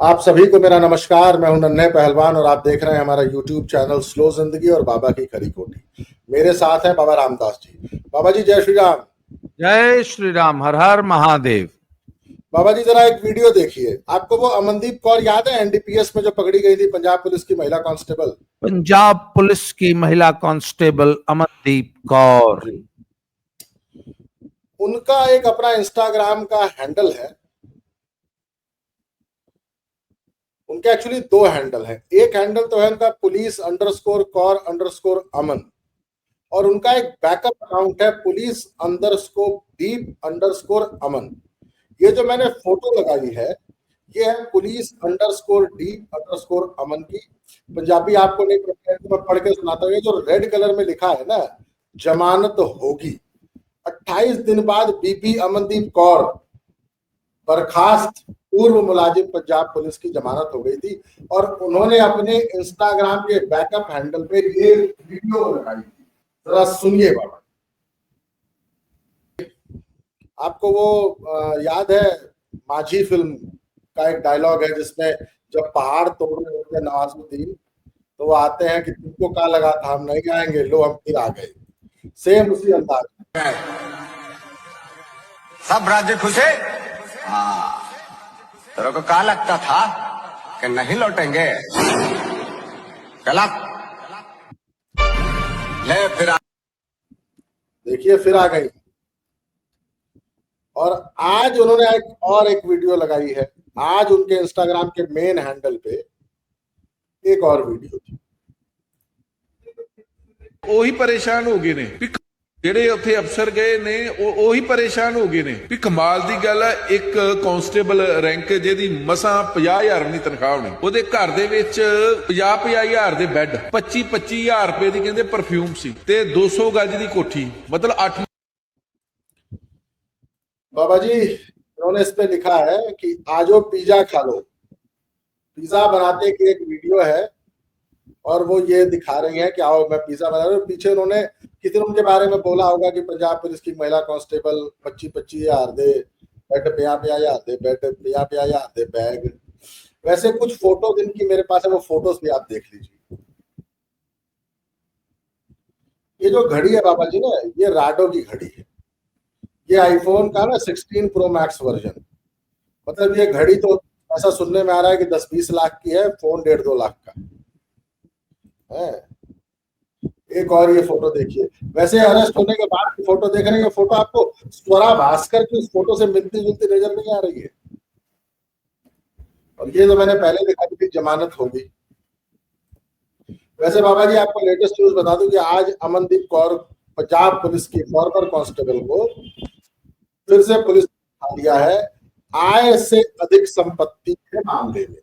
आप सभी को मेरा नमस्कार। मैं हूं नन्हे पहलवान और आप देख रहे हैं हमारा YouTube चैनल स्लो जिंदगी और बाबा की खरी खोटी। मेरे साथ हैं बाबा रामदास जी। बाबा जी जय श्री राम। जय श्री राम। हर हर महादेव। बाबा जी जरा एक वीडियो देखिए। आपको वो अमनदीप कौर याद है, एनडीपीएस में जो पकड़ी गई थी, पंजाब पुलिस की महिला कांस्टेबल? पंजाब पुलिस की महिला कांस्टेबल अमनदीप कौर। जी। उनका एक अपना इंस्टाग्राम का हैंडल है। उनके एक्चुअली दो हैंडल है। एक हैंडल तो है उनका पुलिस_कौर_अमन, और उनका एक बैकअप अकाउंट है पुलिस_दीप_अमन। ये जो मैंने फोटो लगाई है, ये है पुलिस_दीप_अमन की। पंजाबी आपको नहीं पता है तो मैं पढ़ के सुनाता हूँ। ये जो रेड कलर में लिखा है ना, जमानत होगी। 28 दिन बाद बीपी अमनदीप कौर बर्खास्त पूर्व मुलाजिम पंजाब पुलिस की जमानत हो गई थी, और उन्होंने अपने इंस्टाग्राम के बैकअप हैंडल पे ये वीडियो लगाई थी। जरा सुनिए बाबा। आपको वो याद है माझी फिल्म का एक डायलॉग है जिसमें जब पहाड़ तोड़ रहे होते हैं नवाजुद्दीन, तो वो आते हैं कि तुमको क्या लगा था हम नहीं आएंगे, लो हम फिर आ गए। सेम उसी अंदाज में सब राज्य खुशे। तेरे को क्या लगता था कि नहीं लौटेंगे? गलत। ले फिर देखिए फिर आ गई। और आज उन्होंने एक वीडियो लगाई है। आज उनके इंस्टाग्राम के मेन हैंडल पे एक और वीडियो थी। ਉਹੀ ਪਰੇਸ਼ਾਨ ਹੋ ਗਏ ਨੇ ਵੀ ਜਿਹੜੇ ਉੱਥੇ ਅਫਸਰ ਗਏ ਨੇ ਉਹੀ ਪਰੇਸ਼ਾਨ ਹੋ ਗਏ ਨੇ ਵੀ ਕਮਾਲ ਦੀ ਗੱਲ ਹੈ। ਇੱਕ ਕਾਂਸਟੇਬਲ ਰੈਂਕ ਜਿਹਦੀ ਮਸਾਂ 50,000 ਦੀ ਤਨਖਾਹ ਹੋਣੀ, ਉਹਦੇ ਘਰ ਦੇ ਵਿੱਚ 50,000 ਦੇ ਬੈੱਡ, 25,000 ਰੁਪਏ ਦੀ ਕਹਿੰਦੇ ਪਰਫਿਊਮ ਸੀ ਤੇ 200 ਗਜ ਦੀ ਕੋਠੀ, मतलब 8। बाबा जी उन्होंने इस पे लिखा है कि आजो पिज्जा खा लो। पिज्जा बनाते की एक वीडियो है और वो ये दिखा रही है कि आओ मैं पिज्जा बना रहा हूँ। पीछे उन्होंने किसी ने उनके बारे में बोला होगा कि पंजाब पुलिस की महिला कांस्टेबल 25,000 दे बैठ, 50,000 दे बैठ, 50,000 दे बैग। वैसे कुछ फोटो जिनकी मेरे पास है वो फोटोज भी आप देख लीजिए। ये जो घड़ी है बाबा जी ना, ये राडो की घड़ी है। ये आईफोन का ना 16 प्रो मैक्स वर्जन। मतलब ये घड़ी तो ऐसा सुनने में आ रहा है कि 10-20 लाख की है, फोन 1.5-2 लाख का है। एक और ये फोटो देखिए। वैसे अरेस्ट होने के बाद की फोटो देख रहे हैं, ये फोटो आपको स्वरा भास्कर की उस फोटो से मिलती जुलती नजर नहीं आ रही है। और ये तो मैंने पहले दिखाई थी, जमानत होगी। वैसे बाबा जी आपको लेटेस्ट न्यूज बता दूं कि आज अमनदीप कौर पंजाब पुलिस की फॉर्मर कांस्टेबल को फिर से पुलिस ने दिया है आय से अधिक संपत्ति के मामले में।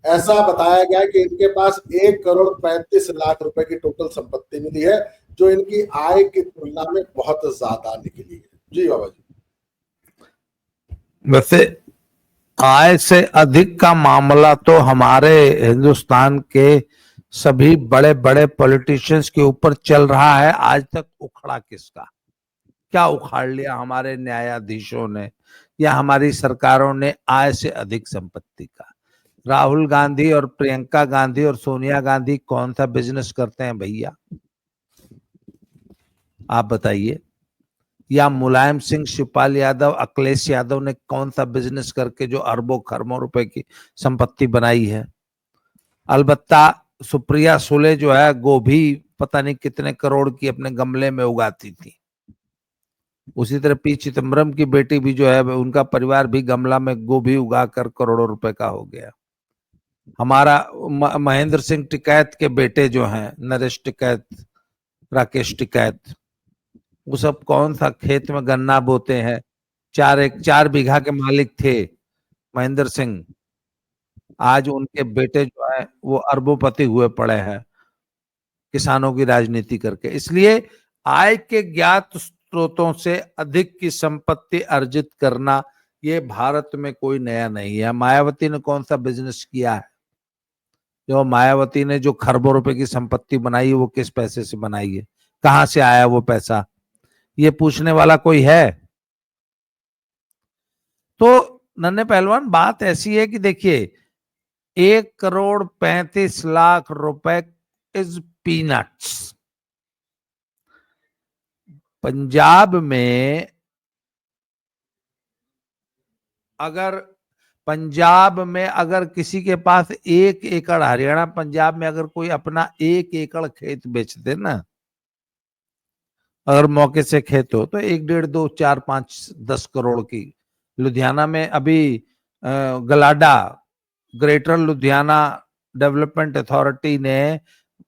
ऐसा बताया गया कि इनके पास 1,35,00,000 रुपए की टोटल संपत्ति मिली है, जो इनकी आय की तुलना में बहुत ज्यादा निकली है। जी बाबा जी। वैसे आय से अधिक का मामला तो हमारे हिंदुस्तान के सभी बड़े बड़े पॉलिटिशियंस के ऊपर चल रहा है। आज तक उखड़ा किसका? क्या उखाड़ लिया हमारे न्यायाधीशों ने या हमारी सरकारों ने आय से अधिक संपत्ति का? राहुल गांधी और प्रियंका गांधी और सोनिया गांधी कौन सा बिजनेस करते हैं भैया, आप बताइए? या मुलायम सिंह, शिवपाल यादव, अखिलेश यादव ने कौन सा बिजनेस करके जो अरबों खरबों रुपए की संपत्ति बनाई है? अलबत्ता सुप्रिया सुले जो है गोभी पता नहीं कितने करोड़ की अपने गमले में उगाती थी। उसी तरह पी चिदम्बरम की बेटी भी जो है उनका परिवार भी गमला में गोभी उगाकर करोड़ों रुपए का हो गया। हमारा महेंद्र सिंह टिकैत के बेटे जो हैं, नरेश टिकैत, राकेश टिकैत, वो सब कौन सा खेत में गन्ना बोते हैं। 4 बीघा के मालिक थे महेंद्र सिंह। आज उनके बेटे जो है वो अरबोपति हुए पड़े हैं किसानों की राजनीति करके। इसलिए आय के ज्ञात स्रोतों से अधिक की संपत्ति अर्जित करना ये भारत में कोई नया नहीं है। मायावती ने कौन सा बिजनेस किया है? जो मायावती ने जो खरबों रुपए की संपत्ति बनाई है वो किस पैसे से बनाई है? कहां से आया वो पैसा? ये पूछने वाला कोई है? तो नन्हे पहलवान बात ऐसी है कि देखिए 1,35,00,000 रुपए इज पीनट्स। पंजाब में अगर किसी के पास 1 एकड़, हरियाणा पंजाब में अगर कोई अपना 1 एकड़ खेत बेच दे ना, अगर मौके से खेत हो तो 1, 1.5, 2, 4, 5, 10 करोड़ की। लुधियाना में अभी गलाडा, ग्रेटर लुधियाना डेवलपमेंट अथॉरिटी ने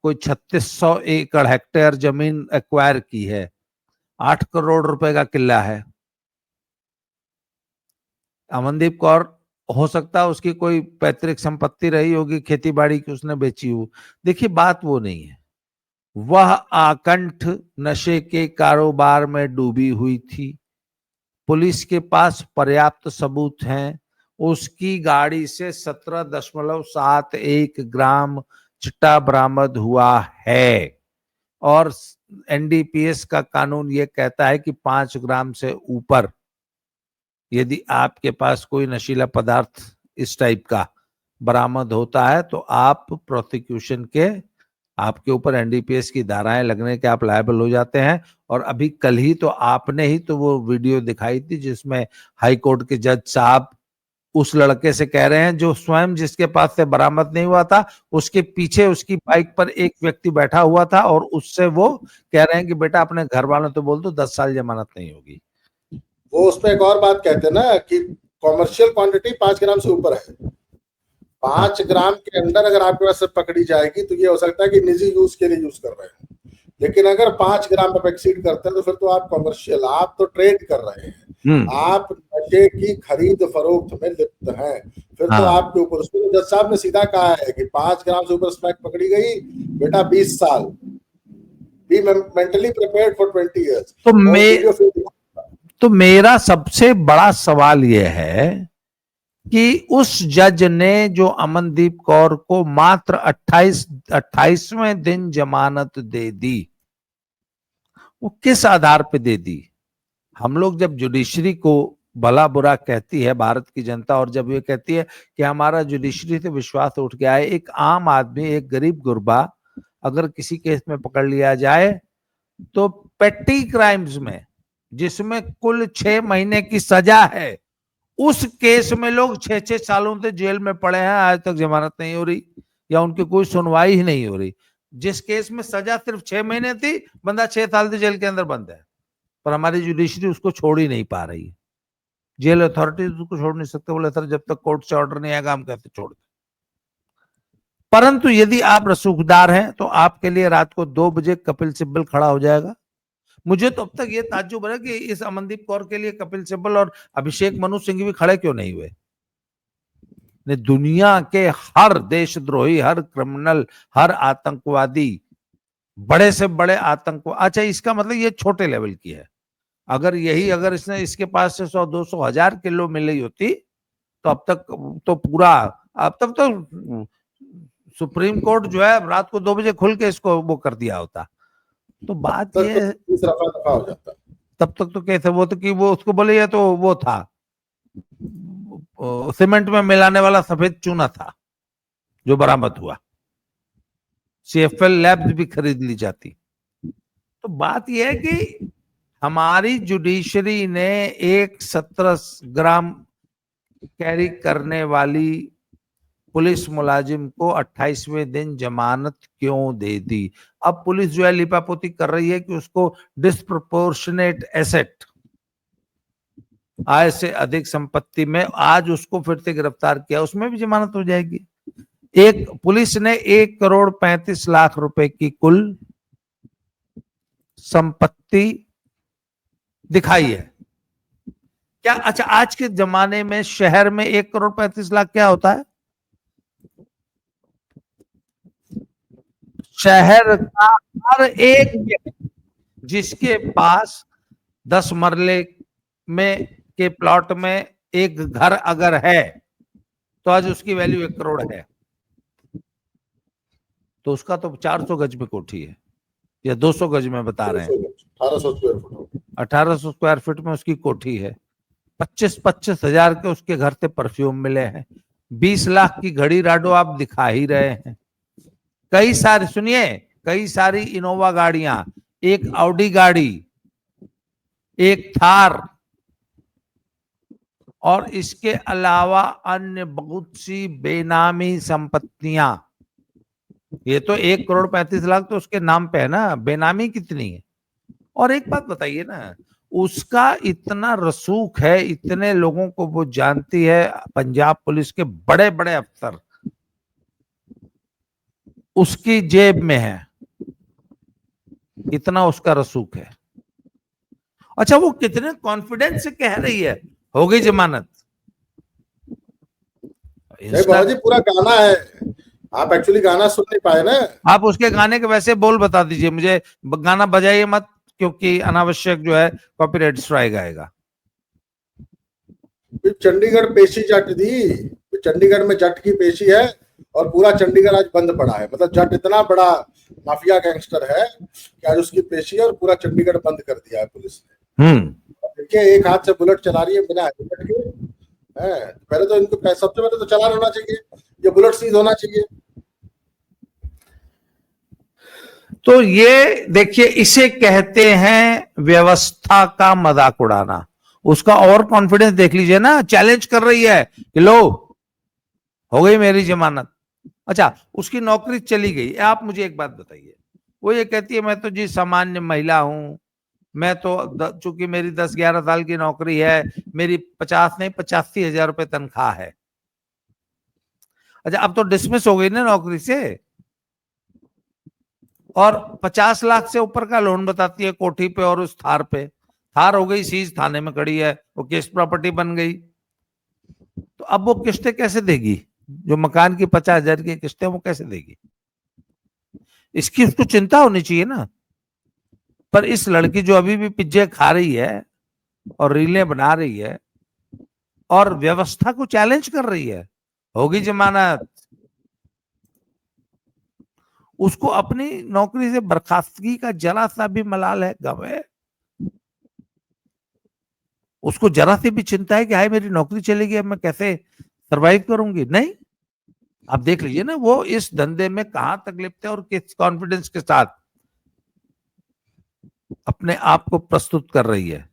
कोई 3600 एकड़ हेक्टेयर जमीन एक्वायर की है, 8 करोड़ रुपए का किला है। अमनदीप कौर, हो सकता है उसकी कोई पैतृक संपत्ति रही होगी खेती बाड़ी की, उसने बेची हो। देखिए बात वो नहीं है, वह आकंठ नशे के कारोबार में डूबी हुई थी। पुलिस के पास पर्याप्त सबूत हैं। उसकी गाड़ी से 17.71 ग्राम चिट्टा बरामद हुआ है और एनडीपीएस का कानून यह कहता है कि 5 ग्राम से ऊपर यदि आपके पास कोई नशीला पदार्थ इस टाइप का बरामद होता है तो आप प्रोसिक्यूशन के, आपके ऊपर एनडीपीएस की धाराएं लगने के आप लायबल हो जाते हैं। और अभी कल ही तो आपने ही तो वो वीडियो दिखाई थी जिसमें हाई कोर्ट के जज साहब उस लड़के से कह रहे हैं जो स्वयं जिसके पास से बरामद नहीं हुआ था, उसके पीछे उसकी बाइक पर एक व्यक्ति बैठा हुआ था और उससे वो कह रहे हैं कि बेटा अपने घर वालों तो बोल दो 10 साल जमानत नहीं होगी। वो उसमें एक और बात कहते हैं ना कि कॉमर्शियल क्वांटिटी 5 ग्राम से ऊपर है। 5 ग्राम के अंदर अगर आपके पास से पकड़ी जाएगी तो ये हो सकता है कि निजी यूज के लिए यूज कर रहे हैं, लेकिन अगर 5 ग्राम पर एक्सीड करते हैं तो फिर तो आप कॉमर्शियल, आप तो ट्रेड कर रहे हैं, आप नशे की खरीद फरोख्त में लिप्त हैं, फिर तो आपके ऊपर। उसमें जज साहब ने सीधा कहा है कि 5 ग्राम से ऊपर स्मैक पकड़ी गई, बेटा 20 साल, be mentally prepared for 20 years. तो मेरा सबसे बड़ा सवाल यह है कि उस जज ने जो अमनदीप कौर को मात्र 28वें दिन जमानत दे दी, वो किस आधार पे दे दी? हम लोग जब जुडिशरी को भला बुरा कहती है भारत की जनता, और जब ये कहती है कि हमारा जुडिशरी से विश्वास उठ गया है, एक आम आदमी, एक गरीब गुरबा अगर किसी केस में पकड़ लिया जाए तो पेटी क्राइम्स में जिसमें कुल 6 महीने की सजा है, उस केस में लोग 6-6 सालों से जेल में पड़े हैं, आज तक जमानत नहीं हो रही या उनकी कोई सुनवाई ही नहीं हो रही। जिस केस में सजा सिर्फ 6 महीने थी, बंदा 6 साल से जेल के अंदर बंद है, पर हमारी जुडिशरी उसको छोड़ ही नहीं पा रही है। जेल अथॉरिटीज उसको छोड़ नहीं सकते, बोले सर जब तक कोर्ट से ऑर्डर नहीं आएगा हम कैसे छोड़ दें। परंतु यदि आप रसूखदार हैं तो आपके लिए रात को 2 बजे कपिल सिब्बल खड़ा हो जाएगा। मुझे तो अब तक ये ताज्जुब है कि इस अमनदीप कौर के लिए कपिल सिब्बल और अभिषेक मनु सिंह भी खड़े क्यों नहीं हुए। दुनिया के हर देशद्रोही, हर क्रिमिनल, हर आतंकवादी, बड़े से बड़े आतंकवादी, अच्छा इसका मतलब ये छोटे लेवल की है, अगर इसने इसके पास से 100-200 हजार किलो मिली होती तो अब तक तो पूरा, अब तक तो सुप्रीम कोर्ट जो है रात को 2 बजे खुल के इसको वो कर दिया होता। तो बात ये रफा हो जाता, तब तक तो कैसे वो तो कि वो उसको बोले ये तो वो था सीमेंट में मिलाने वाला सफेद चूना था जो बरामद हुआ, CFL लैब्स भी खरीद ली जाती। तो बात यह है कि हमारी जुडिशरी ने एक 17 ग्राम कैरी करने वाली पुलिस मुलाजिम को 28वें दिन जमानत क्यों दे दी? अब पुलिस जो है लिपापोती कर रही है कि उसको डिस्प्रपोर्शनेट एसेट, आय से अधिक संपत्ति में, आज उसको फिर से गिरफ्तार किया, उसमें भी जमानत हो जाएगी। एक पुलिस ने 1,35,00,000 रुपए की कुल संपत्ति दिखाई है। क्या अच्छा आज के जमाने में शहर में 1,35,00,000 क्या होता है? शहर का हर एक व्यक्ति जिसके पास 10 मरले में के प्लॉट में एक घर अगर है तो आज उसकी वैल्यू 1 करोड़ है, तो उसका तो 400 गज में कोठी है या 200 गज में बता रहे हैं, 1800 स्क्वायर फीट में उसकी कोठी है। 25-25 हजार के उसके घर से परफ्यूम मिले हैं, 20 लाख की घड़ी राडो आप दिखा ही रहे हैं। कई सारी, सुनिए, कई सारी इनोवा गाड़ियां, एक ऑडी गाड़ी, एक थार, और इसके अलावा अन्य बहुत सी बेनामी संपत्तियां। ये तो 1,35,00,000 तो उसके नाम पे है ना, बेनामी कितनी है। और एक बात बताइए ना, उसका इतना रसूख है, इतने लोगों को वो जानती है, पंजाब पुलिस के बड़े बड़े अफसर उसकी जेब में है, इतना उसका रसूख है। अच्छा, वो कितने कॉन्फिडेंस से कह रही है हो गई जमानत। बाबा जी पूरा गाना है, आप एक्चुअली गाना सुन नहीं पाए ना। आप उसके गाने के वैसे बोल बता दीजिए मुझे, गाना बजाइए मत, क्योंकि अनावश्यक जो है कॉपीराइट स्ट्राइक आएगा। चंडीगढ़ पेशी जट दी, चंडीगढ़ में जट की पेशी है और पूरा चंडीगढ़ आज बंद पड़ा है। मतलब जट इतना बड़ा माफिया गैंगस्टर है कि आज उसकी पेशी है और पूरा चंडीगढ़ बंद कर दिया है पुलिस ने। देखिए, एक हाथ से बुलेट चला रही है बिना हेलमेट के। पहले तो इनको सबसे पहले तो चालान होना चाहिए, ये बुलेट सीज होना चाहिए। तो ये देखिए, इसे कहते हैं व्यवस्था का मजाक उड़ाना। उसका और कॉन्फिडेंस देख लीजिए ना, चैलेंज कर रही है कि लो हो गई मेरी जमानत। अच्छा, उसकी नौकरी चली गई। आप मुझे एक बात बताइए, वो ये कहती है मैं तो जी सामान्य महिला हूं, मैं तो चूंकि मेरी 10-11 साल की नौकरी है, मेरी 50 नहीं 85,000 रुपए तनख्वाह है। अच्छा, अब तो डिसमिस हो गई ना नौकरी से, और 50 लाख से ऊपर का लोन बताती है कोठी पे और उस थार पे। थार हो गई सीज, थाने में खड़ी है, वो केस प्रॉपर्टी बन गई। तो अब वो किस्तें कैसे देगी? जो मकान की 50,000 की किस्तें वो कैसे देगी? इसकी उसको चिंता होनी चाहिए ना। पर इस लड़की जो अभी भी पिज्जे खा रही है और रीलें बना रही है और व्यवस्था को चैलेंज कर रही है, होगी जमानत। उसको अपनी नौकरी से बर्खास्तगी का जरा सा भी मलाल है, गम है? उसको जरा सी भी चिंता है कि हाय मेरी नौकरी चलेगी, अब मैं कैसे सरवाइव करूंगी? नहीं। आप देख लीजिए ना, वो इस धंधे में कहां तक लिप्त है और किस कॉन्फिडेंस के साथ अपने आप को प्रस्तुत कर रही है।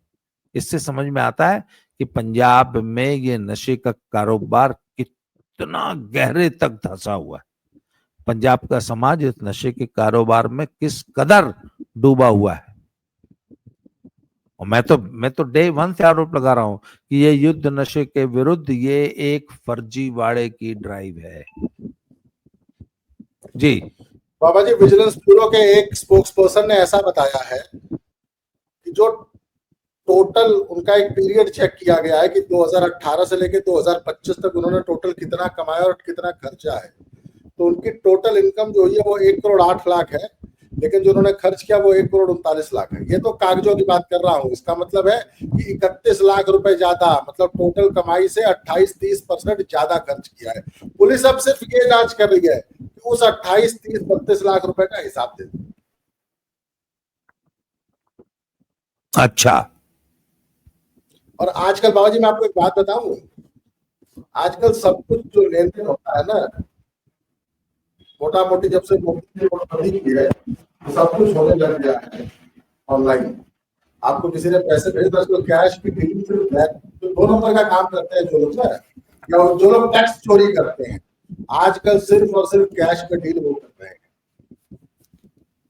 इससे समझ में आता है कि पंजाब में ये नशे का कारोबार कितना गहरे तक धंसा हुआ है। पंजाब का समाज इस नशे के कारोबार में किस कदर डूबा हुआ है। और मैं तो डे 1 से आरोप लगा रहा हूं कि ये युद्ध नशे के विरुद्ध ये एक फर्जीवाड़े की ड्राइव है। जी बाबा जी, विजिलेंस ब्यूरो के एक स्पोक्सपर्सन ने ऐसा बताया है कि जो टोटल उनका एक पीरियड चेक किया गया है कि 2018 से लेकर 2025 तक उन्होंने टोटल कितना कमाया और कितना खर्चा है। तो उनकी टोटल इनकम जो है वो 1,08,00,000 है, लेकिन जो उन्होंने खर्च किया वो 1,39,00,000 है। ये तो कागजों की बात कर रहा हूँ। इसका मतलब है कि 31 लाख रुपए ज्यादा, मतलब टोटल कमाई से 28-30% ज्यादा खर्च किया है। पुलिस अब सिर्फ ये जांच कर रही है कि उस 28-30-32 लाख रुपए का हिसाब दे दो। अच्छा। और आजकल बाबा जी मैं आपको एक बात बताऊं, आजकल सब कुछ जो लेन देन होता है ना, मोटा मोटी जब से नोटबंदी की है सब कुछ होने लग गया है ऑनलाइन। आपको किसी ने पैसे भेजे तो उसको कैश की डीलिंग सिर्फ तो 2 नंबर का काम करते हैं जो लोग ना, या जो लोग टैक्स चोरी करते हैं, आजकल सिर्फ और सिर्फ कैश पे डील वो कर रहे हैं।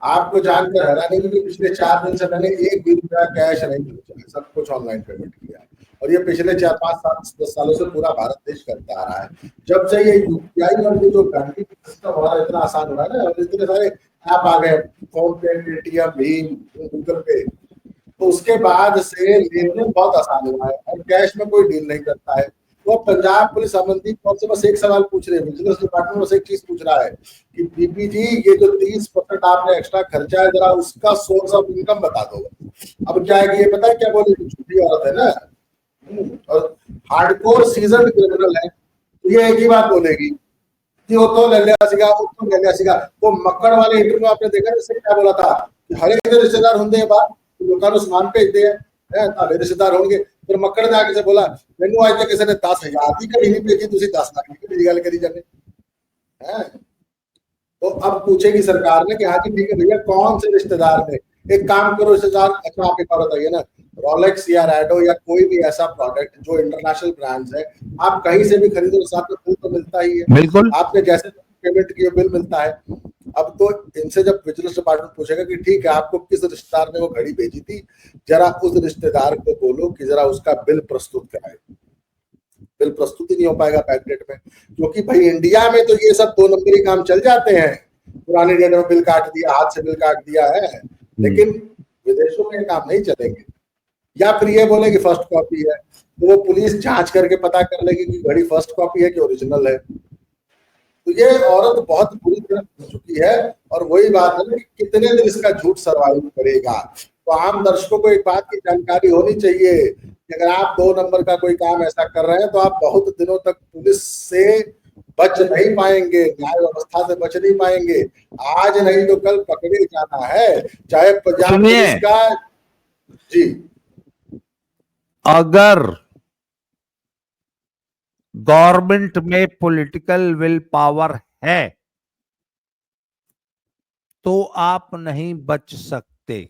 आपको जानकर हैरानी होगी, पिछले 4 दिन से मैंने 1 भी रुपया कैश नहीं भेजा, सब कुछ ऑनलाइन पेमेंट किया। और ये पिछले 4-5-7-10 सालों से पूरा भारत देश करता आ रहा है। जब से ये यूपीआई और ये जो बैंकिंग सिस्टम हमारा इतना आसान हुआ है ना, और इतने सारे ऐप आ गए, फोन पे, पेटीएम, भीम, गूगल पे, तो उसके बाद से लेन देन बहुत आसान हुआ है और कैश में कोई डील नहीं करता है। तो पंजाब पुलिस अमनदीप कौर से बस एक सवाल पूछ रहे हैं, विजिलेंस डिपार्टमेंट बस एक चीज पूछ रहा है कि बीपी जी ये जो 30% आपने एक्स्ट्रा खर्चा है, जरा उसका सोर्स ऑफ इनकम बता दो। अब क्या है कि ये पता है क्या बोले, छोटी औरत है ना और हार्डकोर सीजन क्रिमिनल है, तो ये एक ही बात बोलेगी कि वो तो ले लिया सीगा, वो तो ले लिया सीगा। वो मक्कड़ वाले इंटरव्यू आपने देखा, इससे क्या बोला था कि हर एक रिश्तेदार होंगे बात लोगों को सामान भेजते हैं, रिश्तेदार होंगे, फिर मक्कड़ ने आके से बोला मैनू आज तक किसी ने 10,000 की घड़ी नहीं भेजी, तुसी 10 लाख की घड़ी गल करी जाने हैं। तो अब पूछेगी सरकार ने कि हाँ जी ठीक है भैया, कौन से रिश्तेदार ने, एक काम करो रिश्तेदार, अच्छा आप एक बार बताइए ना, रोलेक्स या रैडो या कोई भी ऐसा प्रोडक्ट जो इंटरनेशनल ब्रांड्स है, आप कहीं से भी खरीदो तो साथ में बिल तो मिलता ही है, बिल्कुल आपने जैसे पेमेंट किया बिल मिलता है। अब तो इनसे जब विजिलेंस डिपार्टमेंट पूछेगा कि ठीक है आपको किस रिश्तेदार ने वो घड़ी भेजी थी, जरा उस रिश्तेदार को बोलो कि जरा उसका बिल प्रस्तुत कराए। बिल प्रस्तुत ही नहीं हो पाएगा बैकडेट में, क्योंकि भाई इंडिया में तो ये सब 2 नंबरी काम चल जाते हैं, पुराने डेट में बिल काट दिया, हाथ से बिल काट दिया है, लेकिन विदेशों में काम नहीं चलेंगे। या फिर ये बोले कि फर्स्ट कॉपी है, तो वो पुलिस जांच करके पता कर लेगी कि घड़ी फर्स्ट कॉपी है कि ओरिजिनल है। तो ये औरत बहुत बुरी तरह हो चुकी है, और वही बात है कि कितने दिन इसका झूठ सर्वाइव करेगा। तो आम दर्शकों को एक बात की जानकारी होनी चाहिए कि अगर आप 2 नंबर का कोई काम ऐसा कर रहे हैं तो आप बहुत दिनों तक पुलिस से बच नहीं पाएंगे, न्याय व्यवस्था से बच नहीं पाएंगे। आज नहीं तो कल पकड़े जाना है, चाहे पंजाब पुलिस का। जी, अगर गवर्नमेंट में पॉलिटिकल विल पावर है तो आप नहीं बच सकते,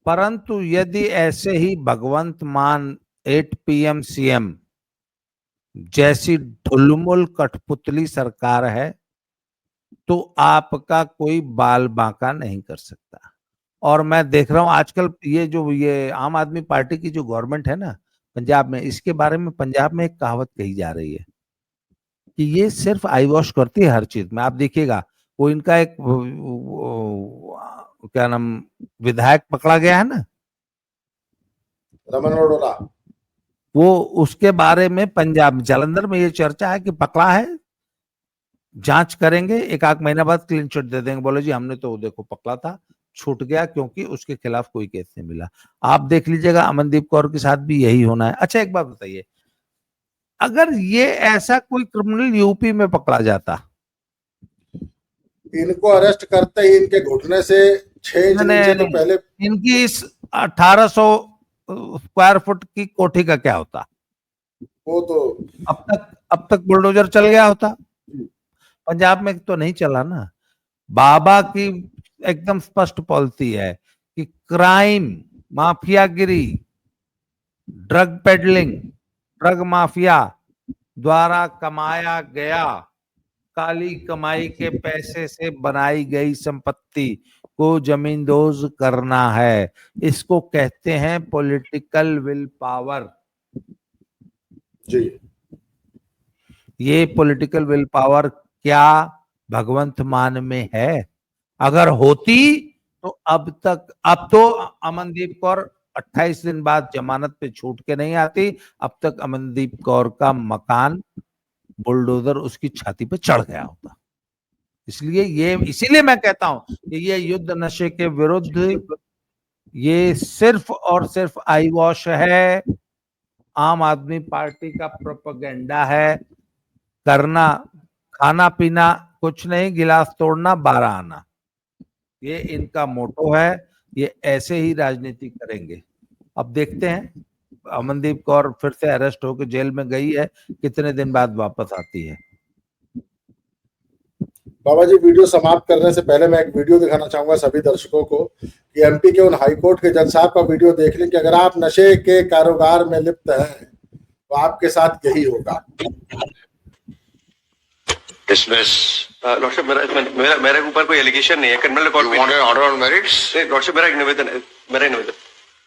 परंतु यदि ऐसे ही भगवंत मान 8 PM CM जैसी ढुलमुल कठपुतली सरकार है तो आपका कोई बाल बांका नहीं कर सकता। और मैं देख रहा हूं आजकल ये आम आदमी पार्टी की जो गवर्नमेंट है ना पंजाब में, इसके बारे में पंजाब में एक कहावत कही जा रही है कि ये सिर्फ आई वॉश करती है हर चीज में। आप देखिएगा वो इनका एक क्या नाम विधायक पकड़ा गया है ना, रमन अरोड़ा, वो उसके बारे में पंजाब जालंधर में ये चर्चा है कि पकड़ा है, जांच करेंगे, 1 महीना बाद क्लीन चिट दे देंगे। बोले जी हमने तो देखो पकड़ा था, छूट गया क्योंकि उसके खिलाफ कोई केस नहीं मिला। आप देख लीजिएगा अमनदीप कौर के साथ भी यही होना है। अच्छा एक बात बताइए, अगर ये ऐसा कोई क्रिमिनल यूपी में पकड़ा जाता, इनको अरेस्ट करते ही इनके घुटने से 6 इंच नीचे तो पहले इनकी इस 1800 स्क्वायर फुट की कोठी का क्या होता? वो तो अब तक बुलडोजर चल गया होता। पंजाब में तो नहीं चला ना। बाबा की एकदम स्पष्ट पॉलिसी है कि क्राइम, माफियागिरी, ड्रग पेडलिंग, ड्रग माफिया द्वारा कमाया गया काली कमाई के पैसे से बनाई गई संपत्ति को जमींदोज करना है। इसको कहते हैं पॉलिटिकल विल पावर। जी, ये पॉलिटिकल विल पावर क्या भगवंत मान में है? अगर होती तो अब तो अमनदीप कौर 28 दिन बाद जमानत पे छूट के नहीं आती, अब तक अमनदीप कौर का मकान बुलडोजर उसकी छाती पे चढ़ गया होता। इसीलिए मैं कहता हूं कि ये युद्ध नशे के विरुद्ध ये सिर्फ और सिर्फ आई वॉश है, आम आदमी पार्टी का प्रोपेगेंडा है। करना खाना पीना कुछ नहीं, गिलास तोड़ना 12 आना, ये इनका मोटो है। ये ऐसे ही राजनीति करेंगे। अब देखते हैं, अमनदीप कौर फिर से अरेस्ट होकर जेल में गई है, कितने दिन बाद वापस आती है। बाबा जी वीडियो समाप्त करने से पहले मैं एक वीडियो दिखाना चाहूंगा सभी दर्शकों को कि एमपी के उन हाईकोर्ट के जज साहब का वीडियो देख लें कि अगर आप नशे के कारोबार में लिप्त हैं तो आपके साथ यही होगा। डिसमिस लॉर्डशिप, मेरे ऊपर कोई एलिगेशन नहीं है, क्रिमिनल रिकॉर्ड में ऑर्डर ऑन मेरिट्स। लॉर्डशिप मेरा एक निवेदन है,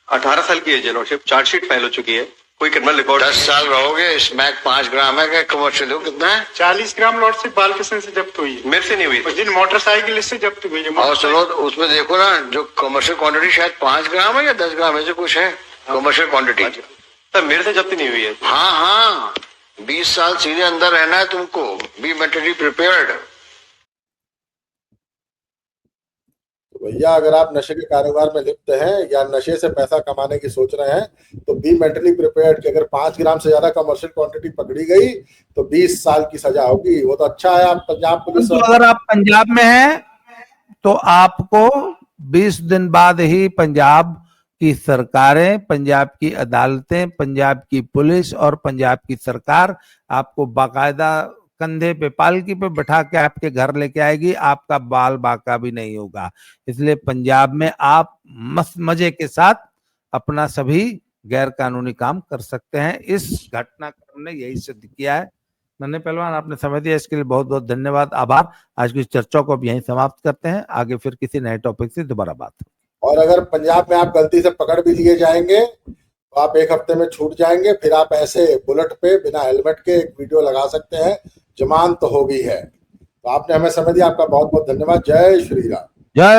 18 साल की एज है लॉर्डशिप, चार्जशीट फाइल हो चुकी है, कोई क्रिमिनल रिकॉर्ड। 10 साल रहोगे। स्मैक 5 ग्राम है क्या? कमर्शियल हो कितना है? 40 ग्राम लॉर्डशिप बालकिशन से जब्त हुई है। मेरे से नहीं हुई उस दिन मोटरसाइकिल से जब्त हुई है। और सुनो उसमें देखो ना, जो कमर्शियल क्वांटिटी शायद 5 ग्राम है या 10 ग्राम है, जो कुछ है कमर्शियल क्वांटिटी। सर मेरे से जब्ती नहीं हुई है। हाँ 20 साल सीधे अंदर रहना है तुमको। Be mentally prepared. भैया अगर आप नशे के कारोबार में लिप्त हैं या नशे से पैसा कमाने की सोच रहे हैं तो बी मेंटली प्रिपेयर्ड कि अगर 5 ग्राम से ज्यादा कमर्शियल क्वांटिटी पकड़ी गई तो 20 साल की सजा होगी। वो तो अच्छा है आप पंजाब पुलिस। तो अगर आप पंजाब में हैं तो आपको 20 दिन बाद ही पंजाब की सरकारें, पंजाब की अदालतें, पंजाब की पुलिस और पंजाब की सरकार आपको बाकायदा कंधे पे पालकी पे बैठा के आपके घर लेके आएगी, आपका बाल बाका भी नहीं होगा। इसलिए पंजाब में आप मस्त मजे के साथ अपना सभी गैर कानूनी काम कर सकते हैं। इस घटनाक्रम ने यही सिद्ध किया है। नन्हे पहलवान, आपने समय दिया इसके लिए बहुत बहुत धन्यवाद, आभार। आज की चर्चा को अब यहीं समाप्त करते हैं, आगे फिर किसी नए टॉपिक से दोबारा बात। और अगर पंजाब में आप गलती से पकड़ भी लिए जाएंगे तो आप 1 हफ्ते में छूट जाएंगे, फिर आप ऐसे बुलेट पे बिना हेलमेट के एक वीडियो लगा सकते हैं, जमानत तो होगी है। तो आपने हमें समय दिया, आपका बहुत बहुत धन्यवाद। जय श्री राम। जय